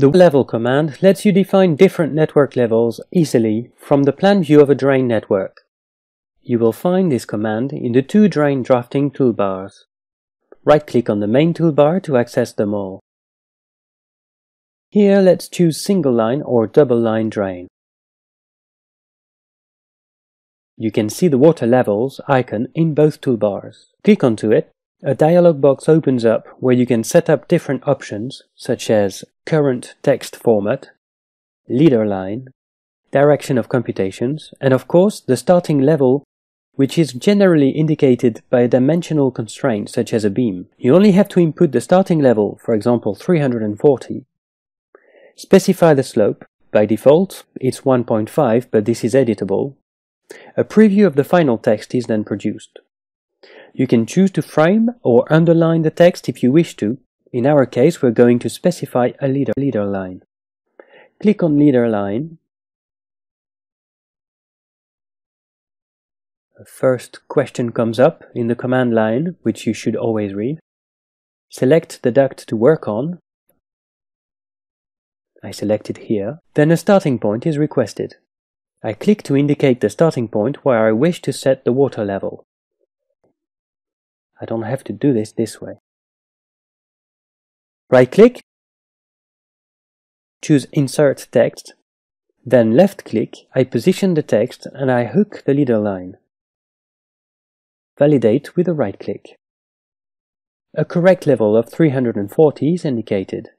The level command lets you define different network levels easily from the plan view of a drain network. You will find this command in the two drain drafting toolbars. Right-click on the main toolbar to access them all. Here let's choose single line or double line drain. You can see the water levels icon in both toolbars. Click onto it. A dialog box opens up where you can set up different options such as current text format, leader line, direction of computations, and of course the starting level, which is generally indicated by a dimensional constraint such as a beam. You only have to input the starting level, for example 340. Specify the slope. By default it's 1.5, but this is editable. A preview of the final text is then produced. You can choose to frame or underline the text if you wish to. In our case, we're going to specify a leader line. Click on leader line. A first question comes up in the command line, which you should always read. Select the duct to work on. I select it here. Then a starting point is requested. I click to indicate the starting point where I wish to set the water level. I don't have to do this way. Right-click, choose Insert Text, then left-click, I position the text and I hook the leader line. Validate with a right-click. A correct level of 340 is indicated.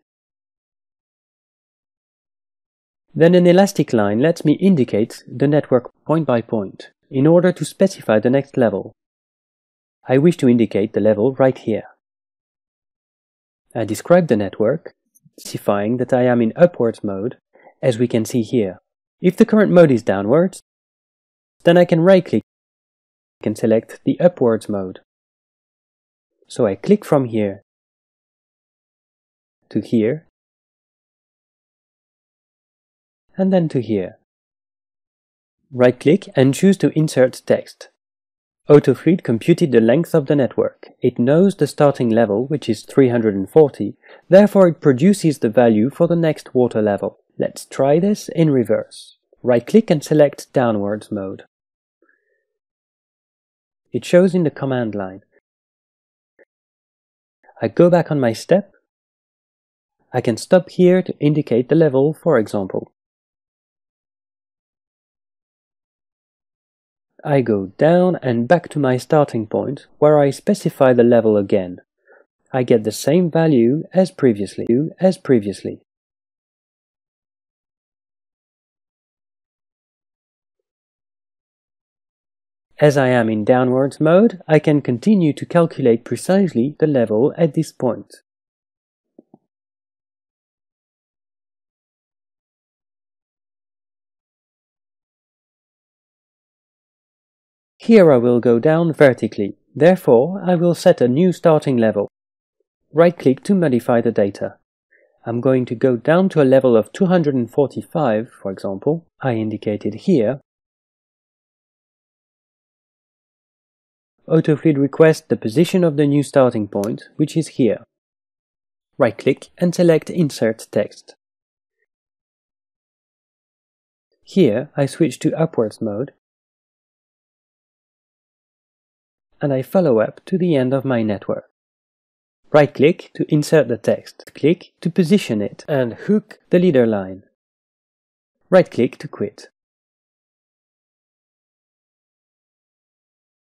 Then an elastic line lets me indicate the network point by point in order to specify the next level. I wish to indicate the level right here. I describe the network, specifying that I am in upwards mode, as we can see here. If the current mode is downwards, then I can right-click and select the upwards mode. So I click from here to here, and then to here. Right-click and choose to insert text. AUTOFLUID computed the length of the network. It knows the starting level, which is 340, therefore it produces the value for the next water level. Let's try this in reverse. Right-click and select downwards mode. It shows in the command line. I go back on my step. I can stop here to indicate the level, for example. I go down and back to my starting point, where I specify the level again. I get the same value as previously. As I am in downwards mode, I can continue to calculate precisely the level at this point. Here I will go down vertically, therefore I will set a new starting level. Right-click to modify the data. I'm going to go down to a level of 245, for example. I indicated here. AUTOFLUID requests the position of the new starting point, which is here. Right-click and select Insert Text. Here I switch to upwards mode, and I follow up to the end of my network. Right-click to insert the text, click to position it, and hook the leader line. Right-click to quit.